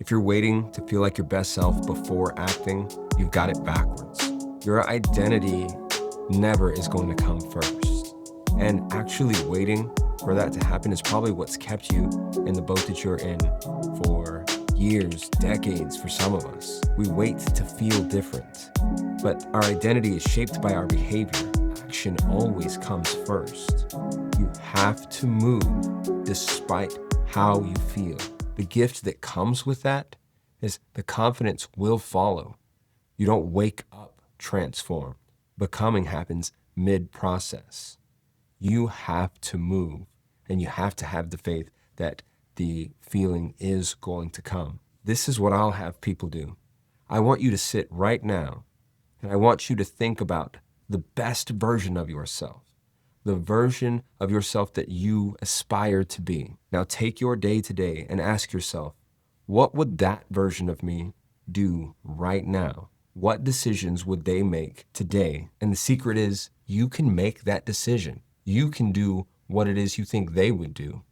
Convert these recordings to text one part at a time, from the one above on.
If you're waiting to feel like your best self before acting, you've got it backwards. Your identity never is going to come first. And actually waiting for that to happen is probably what's kept you in the boat that you're in for years, decades for some of us. We wait to feel different, but our identity is shaped by our behavior. Action always comes first. You have to move despite how you feel. The gift that comes with that is the confidence will follow. You don't wake up transformed. Becoming happens mid-process. You have to move, and you have to have the faith that the feeling is going to come. This is what I'll have people do. I want you to sit right now, and I want you to think about the best version of yourself, the version of yourself that you aspire to be. Now take your day to day and ask yourself, what would that version of me do right now? What decisions would they make today? And the secret is you can make that decision. You can do what it is you think they would do.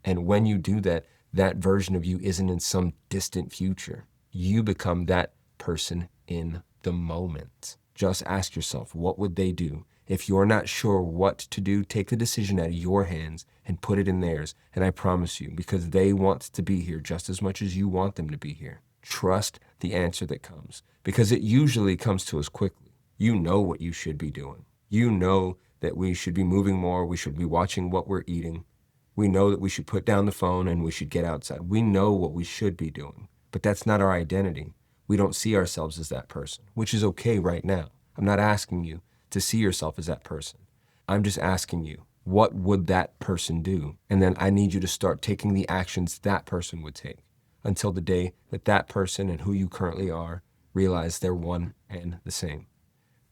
And when you do that, that version of you isn't in some distant future. You become that person in the moment. Just ask yourself, what would they do? If you're not sure what to do, take the decision out of your hands and put it in theirs. And I promise you, because they want to be here just as much as you want them to be here, trust the answer that comes, because it usually comes to us quickly. You know what you should be doing. You know that we should be moving more. We should be watching what we're eating. We know that we should put down the phone and we should get outside. We know what we should be doing, but that's not our identity. We don't see ourselves as that person, which is okay right now. I'm not asking you to see yourself as that person. I'm just asking you, what would that person do? And then I need you to start taking the actions that person would take until the day that that person and who you currently are realize they're one and the same.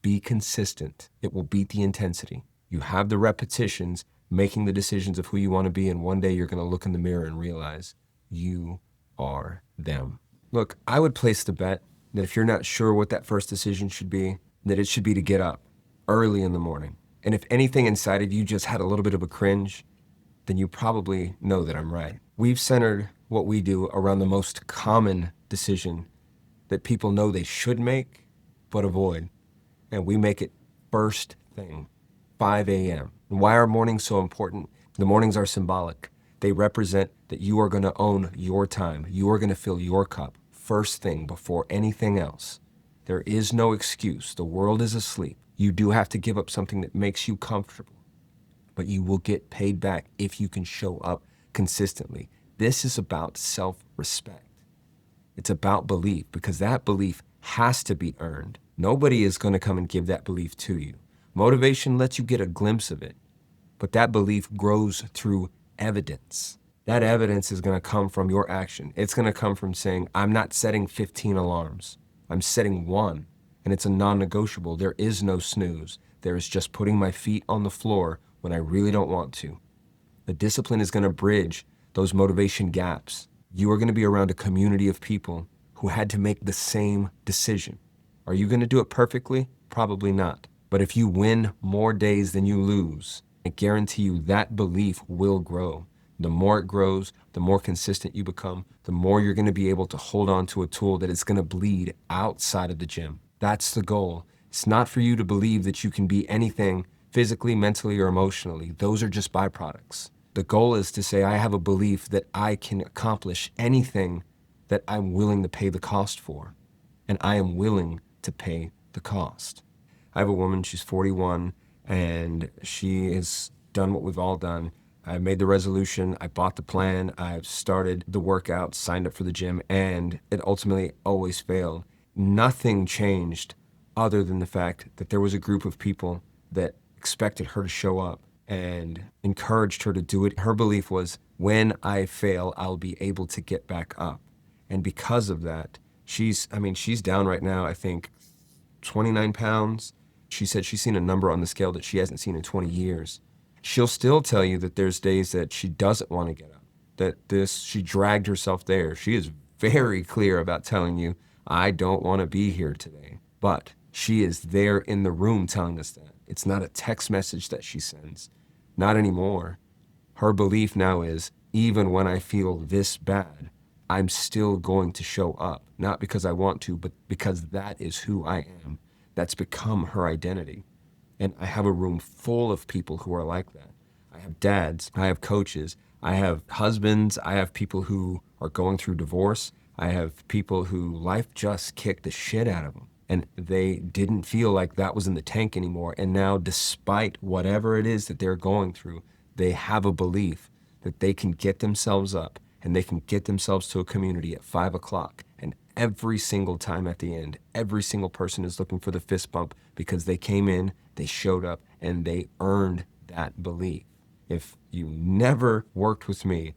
Be consistent. It will beat the intensity. You have the repetitions making the decisions of who you want to be, and one day you're going to look in the mirror and realize you are them. Look, I would place the bet that if you're not sure what that first decision should be, that it should be to get up early in the morning. And if anything inside of you just had a little bit of a cringe, then you probably know that I'm right. We've centered what we do around the most common decision that people know they should make, but avoid. And we make it first thing, 5 a.m. And why are mornings so important? The mornings are symbolic. They represent that you are going to own your time. You are going to fill your cup first thing before anything else. There is no excuse. The world is asleep. You do have to give up something that makes you comfortable, but you will get paid back if you can show up consistently. This is about self-respect. It's about belief, because that belief has to be earned. Nobody is going to come and give that belief to you. Motivation lets you get a glimpse of it, but that belief grows through evidence. That evidence is going to come from your action. It's going to come from saying, I'm not setting 15 alarms. I'm setting one, and it's a non-negotiable. There is no snooze. There is just putting my feet on the floor when I really don't want to. The discipline is going to bridge those motivation gaps. You are going to be around a community of people who had to make the same decision. Are you going to do it perfectly? Probably not. But if you win more days than you lose, I guarantee you that belief will grow. The more it grows, the more consistent you become, the more you're going to be able to hold on to a tool that is going to bleed outside of the gym. That's the goal. It's not for you to believe that you can be anything physically, mentally, or emotionally. Those are just byproducts. The goal is to say, I have a belief that I can accomplish anything that I'm willing to pay the cost for, and I am willing to pay the cost. I have a woman, she's 41, and she has done what we've all done. I made the resolution, I bought the plan, I've started the workout, signed up for the gym, and it ultimately always failed. Nothing changed other than the fact that there was a group of people that expected her to show up and encouraged her to do it. Her belief was, when I fail, I'll be able to get back up. And because of that, she's down right now, I think, 29 pounds. She said she's seen a number on the scale that she hasn't seen in 20 years. She'll still tell you that there's days that she doesn't want to get up, that she dragged herself there. She is very clear about telling you, I don't want to be here today. But she is there in the room telling us that. It's not a text message that she sends. Not anymore. Her belief now is, even when I feel this bad, I'm still going to show up, not because I want to, but because that is who I am. That's become her identity. And I have a room full of people who are like that. I have dads, I have coaches, I have husbands, I have people who are going through divorce, I have people who life just kicked the shit out of them. And they didn't feel like that was in the tank anymore. And now, despite whatever it is that they're going through, they have a belief that they can get themselves up and they can get themselves to a community at 5 o'clock. And every single time at the end, every single person is looking for the fist bump because they came in, they showed up, and they earned that belief. If you never worked with me,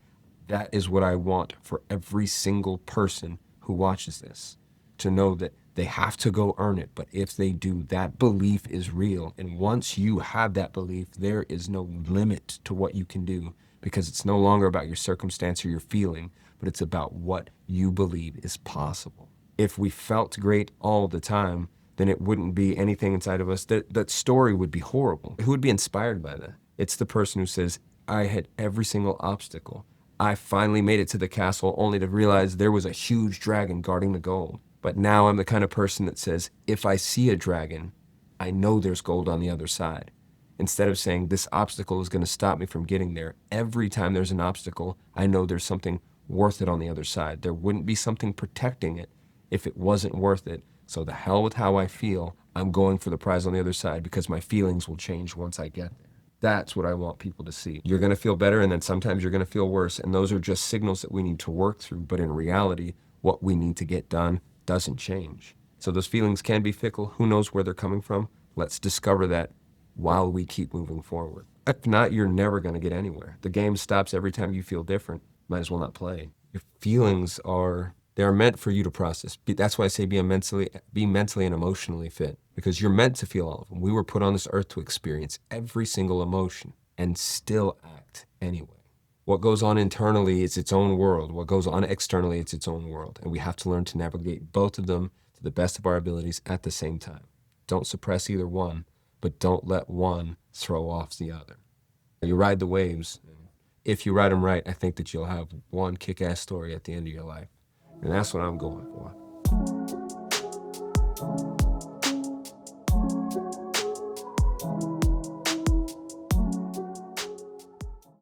that is what I want for every single person who watches this, to know that they have to go earn it. But if they do, that belief is real. And once you have that belief, there is no limit to what you can do, because it's no longer about your circumstance or your feeling, but it's about what you believe is possible. If we felt great all the time, then it wouldn't be anything inside of us. That story would be horrible. Who would be inspired by that? It's the person who says, I had every single obstacle. I finally made it to the castle only to realize there was a huge dragon guarding the gold. But now I'm the kind of person that says, if I see a dragon, I know there's gold on the other side. Instead of saying this obstacle is going to stop me from getting there, every time there's an obstacle, I know there's something worth it on the other side. There wouldn't be something protecting it if it wasn't worth it. So the hell with how I feel, I'm going for the prize on the other side, because my feelings will change once I get there. That's what I want people to see. You're going to feel better, and then sometimes you're going to feel worse. And those are just signals that we need to work through. But in reality, what we need to get done doesn't change. So those feelings can be fickle. Who knows where they're coming from? Let's discover that while we keep moving forward. If not, you're never going to get anywhere. The game stops every time you feel different. Might as well not play. Your feelings they're meant for you to process. That's why I say be mentally and emotionally fit, because you're meant to feel all of them. We were put on this earth to experience every single emotion and still act anyway. What goes on internally is its own world. What goes on externally, it's its own world. And we have to learn to navigate both of them to the best of our abilities at the same time. Don't suppress either one, but don't let one throw off the other. You ride the waves. If you ride them right, I think that you'll have one kick-ass story at the end of your life. And that's what I'm going for.